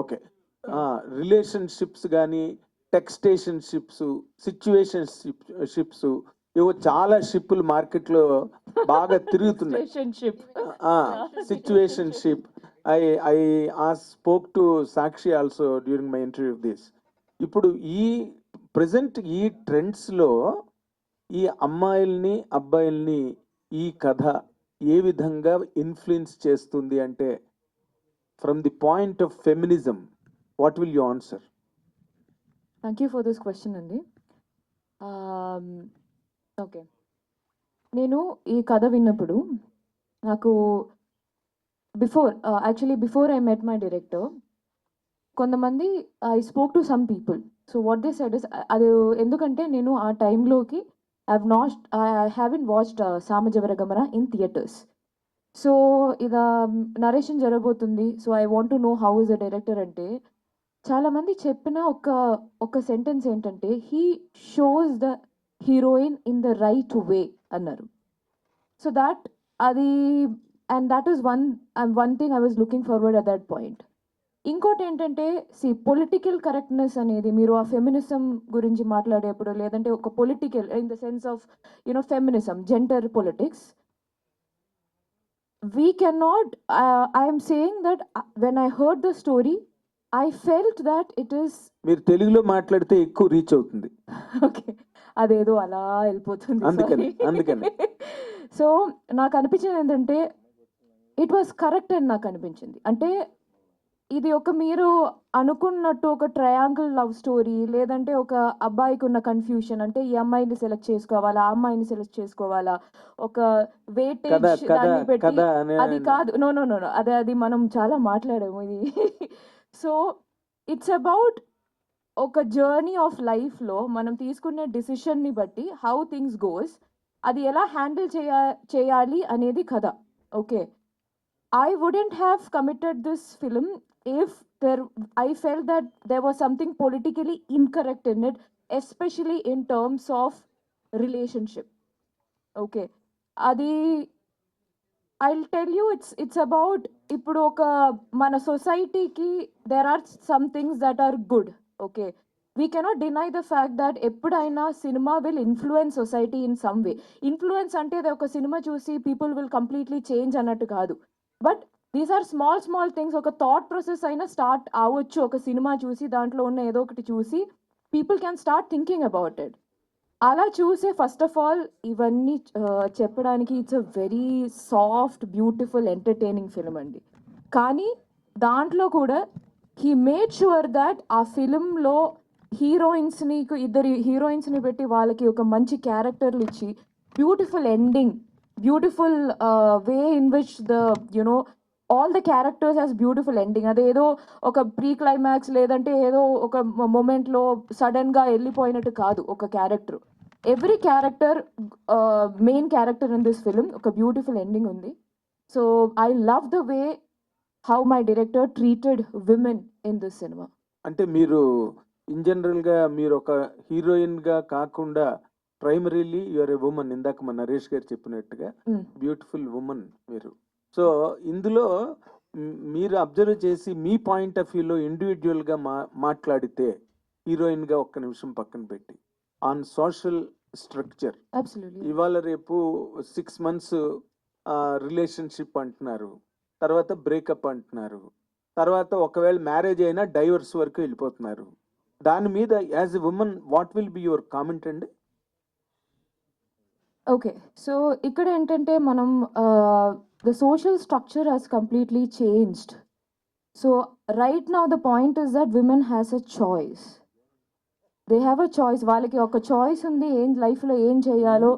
Okay. Relationships కానీ, టెక్స్టేషన్షిప్స్, సిచ్యువేషన్షిప్స్ ఏవో చాలా షిప్పులు మార్కెట్లో బాగా తిరుగుతున్నాయి. Relationship. Situationship. I spoke to Sakshi also during my interview this. ఇప్పుడు ఈ ప్రజెంట్ ఈ ట్రెండ్స్లో ఈ అమ్మాయిల్ని అబ్బాయిల్ని ఈ కథ ఏ విధంగా ఇన్ఫ్లుయెన్స్ చేస్తుంది అంటే, from the point of feminism, what will you answer? Thank you for this question అండి. ఓకే, నేను ఈ కథ విన్నప్పుడు నాకు before I met my director, కొంతమంది I spoke to some people. So what they said is, అది ఎందుకంటే నేను ఆ టైంలోకి I haven't watched Samajavaragamana in theatres. So ఇలా నరేషన్ జరగబోతుంది, so I want to know how is the director అంటే, చాలామంది చెప్పిన ఒక సెంటెన్స్ ఏంటంటే, he shows the heroine in the right way అన్నారు. So that is one thing I was looking forward at that point. ఇంకోటి ఏంటంటే, political correctness అనేది, మీరు ఆ ఫెమినిజం గురించి మాట్లాడేప్పుడు, లేదంటే ఒక political in the sense of feminism, gender politics, we cannot, I am saying that when I heard the story, I felt that it is. మీరు తెలుగులో మాట్లాడితే ఎక్కువ రీచ్ అవుతుంది. ఓకే, అదేదో అలా వెళ్ళిపోతుంది, అందుకని సో నాకు అనిపించింది ఏంటంటే, ఇట్ వాస్ కరెక్ట్ అని నాకు అనిపించింది. అంటే ఇది మీరు అనుకున్నట్టు ఒక ట్రయాంగిల్ లవ్ స్టోరీ, లేదంటే ఒక అబ్బాయికి ఉన్న కన్ఫ్యూషన్, అంటే ఈ అమ్మాయిని సెలెక్ట్ చేసుకోవాలా, ఆ అమ్మాయిని సెలెక్ట్ చేసుకోవాలా, ఒక వెయిటేజ్ దాన్ని పెట్టి, అది కాదు. నో, అది మనం చాలా మాట్లాడాము ఇది. సో ఇట్స్ అబౌట్ ఒక జర్నీ ఆఫ్ లైఫ్లో మనం తీసుకునే డిసిషన్ని బట్టి హౌ థింగ్స్ గోస్, అది ఎలా హ్యాండిల్ చేయాలి అనేది కథ. Okay, I wouldn't have committed this film if I felt that there was something politically incorrect in it, especially in terms of relationship. Okay, adi I'll tell you, it's about, ippudu oka mana society ki there are some things that are good. Okay, we cannot deny the fact that eppudaina cinema will influence society in some way. Influence ante ade oka cinema chusi people will completely change annattu kaadu. But these are small things. ఒక thought process అయినా start అవ్వచ్చు, ఒక cinema చూసి, దాంట్లో ఉన్న ఏదో ఒకటి చూసి people can start thinking about it. అలా చూసే ఫస్ట్ ఆఫ్ ఆల్ ఇవన్నీ చెప్పడానికి it's a very soft, beautiful, entertaining film అండి. కానీ దాంట్లో కూడా హీ మేడ్ షూర్ దట్ ఆ ఫిలింలో ఇద్దరు హీరోయిన్స్ని పెట్టి వాళ్ళకి ఒక మంచి క్యారెక్టర్లు ఇచ్చి, beautiful ending, beautiful way in which all the characters has beautiful ending. అదేదో ఒక ప్రీ క్లైమాక్స్, లేదంటే ఏదో ఒక మొమెంట్లో సడన్గా వెళ్ళిపోయినట్టు కాదు ఒక character. Every character, main character in this film ఒక బ్యూటిఫుల్ ఎండింగ్ ఉంది. So I love the way how my director treated women in this cinema. అంటే మీరు ఇన్ జనరల్గా మీరు ఒక హీరోయిన్గా కాకుండా ప్రైమరీలీ యువర్ ఎ ఉమెన్. ఇందాక మన నరేష్ గారు చెప్పినట్టుగా బ్యూటిఫుల్ ఉమెన్ మీరు. సో ఇందులో మీరు అబ్జర్వ్ చేసి మీ పాయింట్ ఆఫ్ వ్యూలో ఇండివిజువల్గా మాట్లాడితే, హీరోయిన్గా ఒక్క నిమిషం పక్కన పెట్టి, ఆన్ సోషల్ స్ట్రక్చర్, ఇవాళ రేపు 6 months రిలేషన్షిప్ అంటున్నారు, తర్వాత బ్రేకప్ అంటున్నారు, తర్వాత ఒకవేళ మ్యారేజ్ అయినా డైవర్స్ వరకు వెళ్ళిపోతున్నారు. దాని మీద as a woman what will be your comment అండి? ఓకే, సో ఇక్కడ ఏంటంటే మనం the social structure has completely changed. So right now the point is that women has a choice. They have a choice. వాళ్ళకి ఒక choice ఉంది లైఫ్లో ఏం చేయాలో.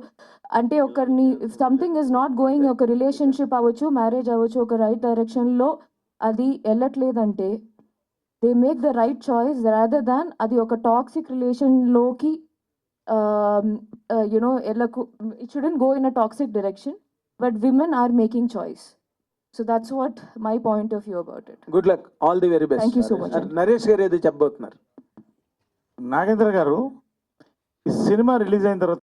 అంటే ఒకరిని if something is not going, ఒక రిలేషన్షిప్ అవ్వచ్చు, మ్యారేజ్ అవ్వచ్చు, ఒక రైట్ డైరెక్షన్లో అది వెళ్ళట్లేదంటే they make the right choice rather దాన్ అది ఒక toxic రిలేషన్లోకి it shouldn't go in a toxic direction, but women are making choice. So that's what my point of view about it. Good luck, all the very best. Thank you so much. Naresh garu edo cheppబోతున్నారు. నాగేంద్ర గారు, ఈ cinema release అయిన తర్వాత